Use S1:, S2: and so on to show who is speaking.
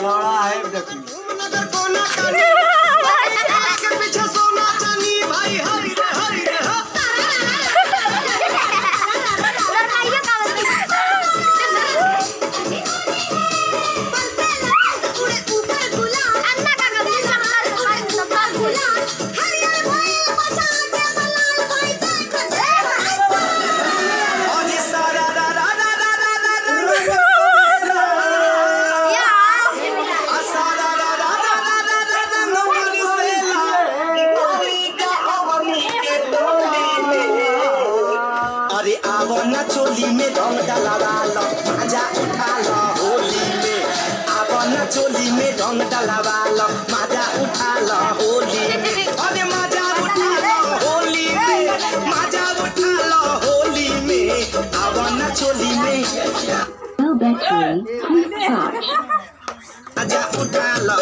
S1: लड़ा है देखी
S2: अरे आवना चोली में रंग डलवा लो मजा उठा लो होली में आवना चोली में रंग डलवा लो मजा उठा लो होली में अरे मजा उठा लो होली में मजा उठा लो होली में आवना चोली में
S3: No battery, please charge.
S2: मजा उठा लो